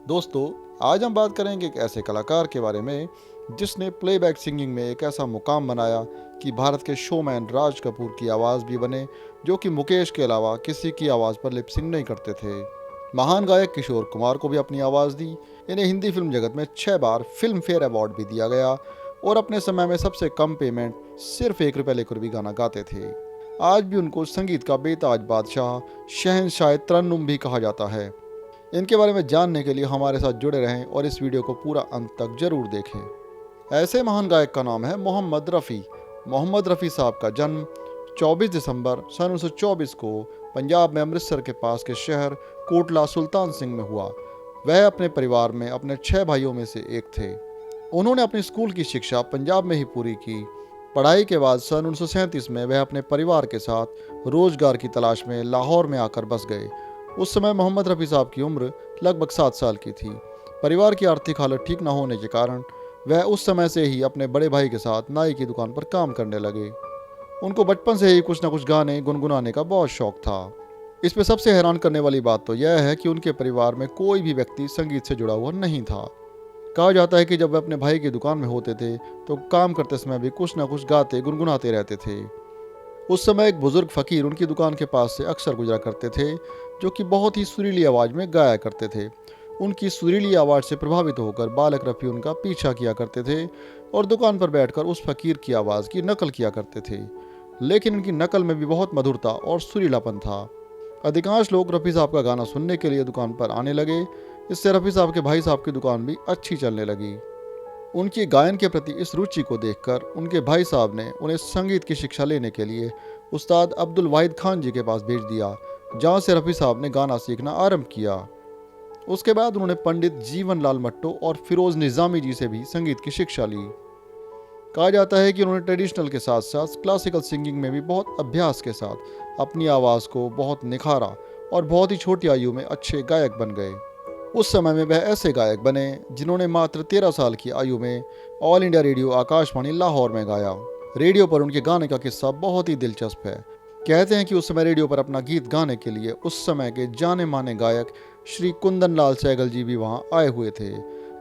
दोस्तों, आज हम बात करेंगे एक ऐसे कलाकार के बारे में जिसने प्लेबैक सिंगिंग में एक ऐसा मुकाम बनाया कि भारत के शोमैन राज कपूर की आवाज़ भी बने, जो कि मुकेश के अलावा किसी की आवाज़ पर लिप सिंग नहीं करते थे। महान गायक किशोर कुमार को भी अपनी आवाज़ दी। इन्हें हिंदी फिल्म जगत में 6 बार फिल्म फेयर अवार्ड भी दिया गया और अपने समय में सबसे कम पेमेंट सिर्फ 1 रुपये लेकर भी गाना गाते थे। आज भी उनको संगीत का बेताज बादशाह, शहंशाह तरन्नुम भी कहा जाता है। इनके बारे में जानने के लिए हमारे साथ जुड़े रहें और इस वीडियो को पूरा अंत तक जरूर देखें। ऐसे महान गायक का नाम है मोहम्मद रफ़ी। मोहम्मद रफ़ी साहब का जन्म 24 दिसंबर सन 1924 को पंजाब में अमृतसर के पास के शहर कोटला सुल्तान सिंह में हुआ। वह अपने परिवार में अपने 6 भाइयों में से एक थे। उन्होंने अपनी स्कूल की शिक्षा पंजाब में ही पूरी की। पढ़ाई के बाद सन 1937 में वह अपने परिवार के साथ रोजगार की तलाश में लाहौर में आकर बस गए। उस समय मोहम्मद रफ़ी साहब की उम्र लगभग 7 साल की थी। परिवार की आर्थिक हालत ठीक न होने के कारण वह उस समय से ही अपने बड़े भाई के साथ नाई की दुकान पर काम करने लगे। उनको बचपन से ही कुछ न कुछ गाने गुनगुनाने का बहुत शौक था। इसमें सबसे हैरान करने वाली बात तो यह है कि उनके परिवार में कोई भी व्यक्ति संगीत से जुड़ा हुआ नहीं था। कहा जाता है कि जब वे अपने भाई की दुकान में होते थे तो काम करते समय भी कुछ न कुछ गाते गुनगुनाते रहते थे। उस समय एक बुजुर्ग फकीर उनकी दुकान के पास से अक्सर गुजरा करते थे, जो कि बहुत ही सुरीली आवाज़ में गाया करते थे। उनकी सुरीली आवाज़ से प्रभावित होकर बालक रफ़ी उनका पीछा किया करते थे और दुकान पर बैठकर उस फकीर की आवाज़ की नकल किया करते थे। लेकिन इनकी नकल में भी बहुत मधुरता और सुरीलापन था। अधिकांश लोग रफ़ी साहब का गाना सुनने के लिए दुकान पर आने लगे। इससे रफ़ी साहब के भाई साहब की दुकान भी अच्छी चलने लगी। उनकी गायन के प्रति इस रुचि को देखकर उनके भाई साहब ने उन्हें संगीत की शिक्षा लेने के लिए उस्ताद अब्दुल वाहिद खान जी के पास भेज दिया, जहाँ से रफ़ी साहब ने गाना सीखना आरंभ किया। उसके बाद उन्होंने पंडित जीवन लाल मट्टो और फिरोज निज़ामी जी से भी संगीत की शिक्षा ली। कहा जाता है कि उन्होंने ट्रेडिशनल के साथ साथ क्लासिकल सिंगिंग में भी बहुत अभ्यास के साथ अपनी आवाज़ को बहुत निखारा और बहुत ही छोटी आयु में अच्छे गायक बन गए। उस समय में वह ऐसे गायक बने जिन्होंने मात्र 13 साल की आयु में all India radio Akashvani Lahore में गाया। रेडियो पर उनके गाने का किस्सा बहुत ही दिलचस्प है। कहते हैं कि उस समय रेडियो पर अपना गीत गाने के लिए उस समय के जाने माने गायक श्री कुंदन लाल सहगल जी भी वहां आए हुए थे,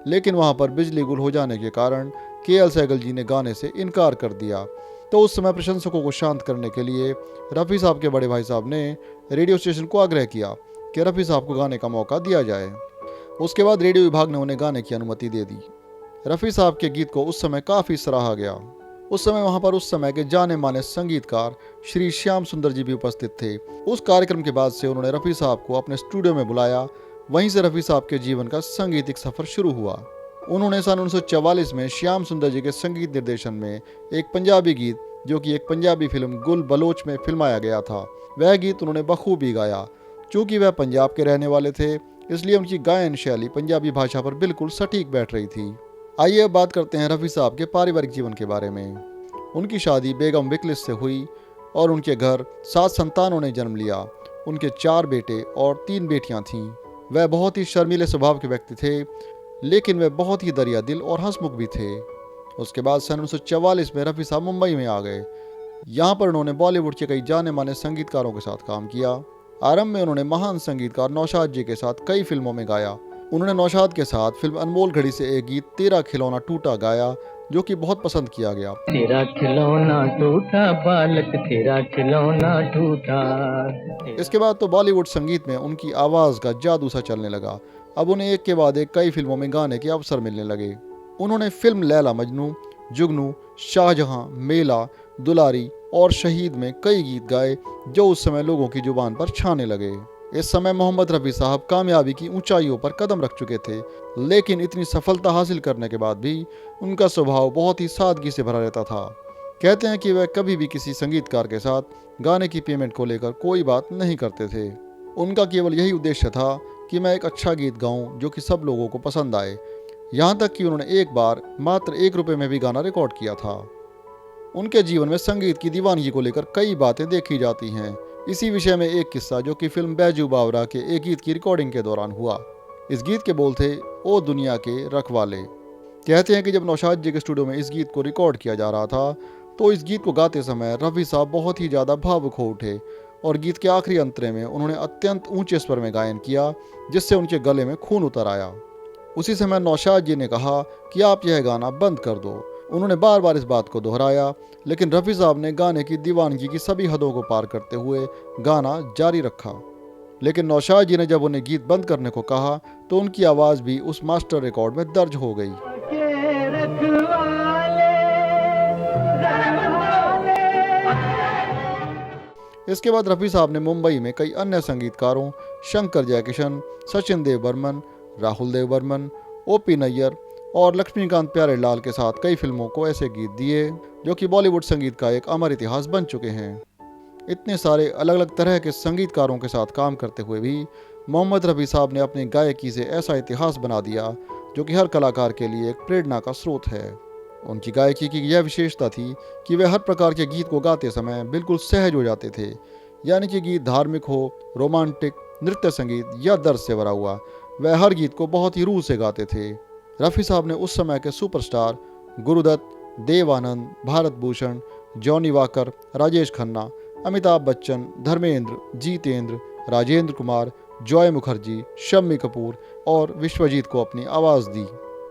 लेकिन वहां पर बिजली गुल हो जाने के कारण KL सहगल जी ने गाने से इनकार कर दिया। तो उस समय प्रशंसकों को शांत करने के लिए रफ़ी साहब के बड़े भाई साहब ने रेडियो स्टेशन को आग्रह किया कि रफ़ी साहब को गाने का मौका दिया जाए। उसके बाद रेडियो विभाग ने उन्हें गाने की अनुमति दे दी। रफ़ी साहब के गीत को उस समय काफ़ी सराहा गया। उस समय वहां पर उस समय के जाने माने संगीतकार श्री श्याम सुंदर जी भी उपस्थित थे। उस कार्यक्रम के बाद से उन्होंने रफ़ी साहब को अपने स्टूडियो में बुलाया। वहीं से रफ़ी साहब के जीवन का संगीतिक सफ़र शुरू हुआ। उन्होंने सन 1944 में श्याम सुंदर जी के संगीत निर्देशन में एक पंजाबी गीत, जो कि एक पंजाबी फिल्म गुल बलोच में फिल्माया गया था, वह गीत उन्होंने बखूबी गाया। चूँकि वह पंजाब के रहने वाले थे, इसलिए उनकी गायन शैली पंजाबी भाषा पर बिल्कुल सटीक बैठ रही थी। आइए अब बात करते हैं रफ़ी साहब के पारिवारिक जीवन के बारे में। उनकी शादी बेगम विकलिस से हुई और उनके घर 7 संतानों ने जन्म लिया। उनके 4 बेटे और 3 बेटियां थीं। वह बहुत ही शर्मीले स्वभाव के व्यक्ति थे, लेकिन वह बहुत ही दरिया दिल और हंसमुख भी थे। उसके बाद सन 1944 में रफ़ी साहब मुंबई में आ गए। यहाँ पर उन्होंने बॉलीवुड के कई जाने माने संगीतकारों के साथ काम किया। आरंभ में उन्होंने महान संगीतकार नौशाद जी के साथ कई फिल्मों में गाया। उन्होंने नौशाद के साथ फिल्म अनमोल घड़ी से एक गीत तेरा खिलौना टूटा गाया, जो कि बहुत पसंद किया गया। तेरा खिलौना टूटा बालक, तेरा खिलौना टूटा। इसके बाद तो बॉलीवुड संगीत में उनकी आवाज़ का जादू सा चलने लगा। अब उन्हें एक के बाद एक कई फिल्मों में गाने के अवसर मिलने लगे। उन्होंने फिल्म लैला मजनू, जुगनू, शाहजहां, मेला, दुलारी और शहीद में कई गीत गाए, जो उस समय लोगों की जुबान पर छाने लगे। इस समय मोहम्मद रफ़ी साहब कामयाबी की ऊंचाइयों पर कदम रख चुके थे, लेकिन इतनी सफलता हासिल करने के बाद भी उनका स्वभाव बहुत ही सादगी से भरा रहता था। कहते हैं कि वह कभी भी किसी संगीतकार के साथ गाने की पेमेंट को लेकर कोई बात नहीं करते थे। उनका केवल यही उद्देश्य था कि मैं एक अच्छा गीत गाऊं जो कि सब लोगों को पसंद आए। यहाँ तक कि उन्होंने एक बार मात्र 1 रुपये में भी गाना रिकॉर्ड किया था। उनके जीवन में संगीत की दीवानगी को लेकर कई बातें देखी जाती हैं। इसी विषय में एक किस्सा जो कि फिल्म बैजू बावरा के एक गीत की रिकॉर्डिंग के दौरान हुआ। इस गीत के बोल थे, ओ दुनिया के रखवाले। कहते हैं कि जब नौशाद जी के स्टूडियो में इस गीत को रिकॉर्ड किया जा रहा था, तो इस गीत को गाते समय रफ़ी साहब बहुत ही ज़्यादा भावुक हो उठे और गीत के आखिरी अंतरे में उन्होंने अत्यंत ऊंचे स्वर में गायन किया, जिससे उनके गले में खून उतर आया। उसी समय नौशाद जी ने कहा कि आप यह गाना बंद कर दो। उन्होंने बार बार इस बात को दोहराया, लेकिन रफ़ी साहब ने गाने की दीवानगी की सभी हदों को पार करते हुए गाना जारी रखा। लेकिन नौशाद जी ने जब उन्हें गीत बंद करने को कहा तो उनकी आवाज़ भी उस मास्टर रिकॉर्ड में दर्ज हो गई। इसके बाद रफ़ी साहब ने मुंबई में कई अन्य संगीतकारों शंकर जयकिशन, सचिन देव बर्मन, राहुल देव बर्मन, ओपी नैयर और लक्ष्मीकांत प्यारेलाल के साथ कई फिल्मों को ऐसे गीत दिए जो कि बॉलीवुड संगीत का एक अमर इतिहास बन चुके हैं। इतने सारे अलग अलग तरह के संगीतकारों के साथ काम करते हुए भी मोहम्मद रफ़ी साहब ने अपनी गायकी से ऐसा इतिहास बना दिया जो कि हर कलाकार के लिए एक प्रेरणा का स्रोत है। उनकी गायकी की यह विशेषता थी कि वे हर प्रकार के गीत को गाते समय बिल्कुल सहज हो जाते थे, यानी कि गीत धार्मिक हो, रोमांटिक, नृत्य संगीत या दर्द से भरा हुआ, वह हर गीत को बहुत ही रूह से गाते थे। रफ़ी साहब ने उस समय के सुपरस्टार गुरुदत्त, देव आनंद, भारत भूषण, जॉनी वाकर, राजेश खन्ना, अमिताभ बच्चन, धर्मेंद्र, जीतेंद्र, राजेंद्र कुमार, जॉय मुखर्जी, शम्मी कपूर और विश्वजीत को अपनी आवाज़ दी।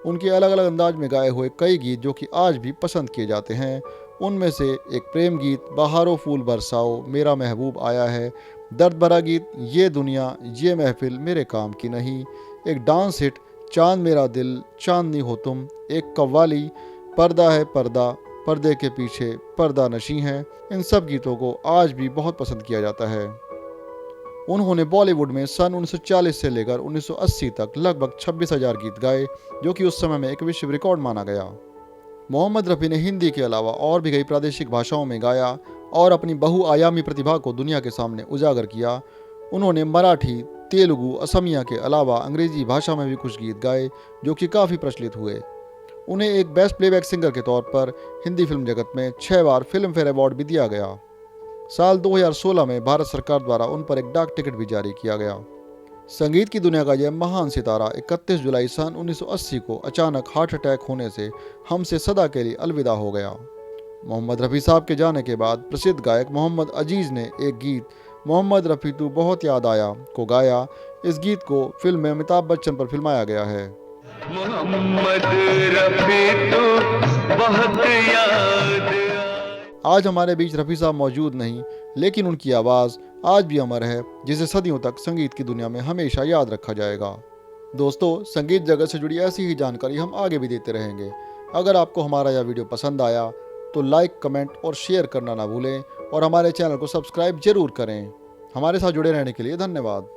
उनके अलग अलग अंदाज में गाए हुए कई गीत जो कि आज भी पसंद किए जाते हैं, उनमें से एक प्रेम गीत बहारों फूल बरसाओ, मेरा महबूब आया है, दर्द भरा गीत ये दुनिया ये महफिल मेरे काम की नहीं, एक डांस हिट चांद मेरा दिल चांदनी हो तुम, एक कव्वाली पर्दा है पर्दा पर्दे के पीछे पर्दा नशी हैं, इन सब गीतों को आज भी बहुत पसंद किया जाता है। उन्होंने बॉलीवुड में सन 1940 से लेकर 1980 तक लगभग 26,000 गीत गाए जो कि उस समय में एक विश्व रिकॉर्ड माना गया। मोहम्मद रफ़ी ने हिंदी के अलावा और भी कई प्रादेशिक भाषाओं में गाया और अपनी बहुआयामी प्रतिभा को दुनिया के सामने उजागर किया। उन्होंने मराठी, तेलुगु, असमिया के अलावा अंग्रेजी भाषा में भी कुछ गीत गाए जो कि काफ़ी प्रचलित हुए। उन्हें एक बेस्ट प्लेबैक सिंगर के तौर पर हिंदी फिल्म जगत में 6 बार फिल्म फेयर अवार्ड भी दिया गया। साल 2016 में भारत सरकार द्वारा उन पर एक डाक टिकट भी जारी किया गया। संगीत की दुनिया का यह महान सितारा 31 जुलाई सन 1980 को अचानक हार्ट अटैक होने से हमसे सदा के लिए अलविदा हो गया। मोहम्मद रफ़ी साहब के जाने के बाद प्रसिद्ध गायक मोहम्मद अजीज़ ने एक गीत मोहम्मद रफ़ी तू बहुत याद आया को गाया। इस गीत को फिल्म में अमिताभ बच्चन पर फिल्माया गया है। मोहम्मद रफ़ी तू बहुत याद। आज हमारे बीच रफ़ी साहब मौजूद नहीं, लेकिन उनकी आवाज़ आज भी अमर है, जिसे सदियों तक संगीत की दुनिया में हमेशा याद रखा जाएगा। दोस्तों, संगीत जगत से जुड़ी ऐसी ही जानकारी हम आगे भी देते रहेंगे। अगर आपको हमारा यह वीडियो पसंद आया तो लाइक, कमेंट और शेयर करना ना भूलें और हमारे चैनल को सब्सक्राइब जरूर करें। हमारे साथ जुड़े रहने के लिए धन्यवाद।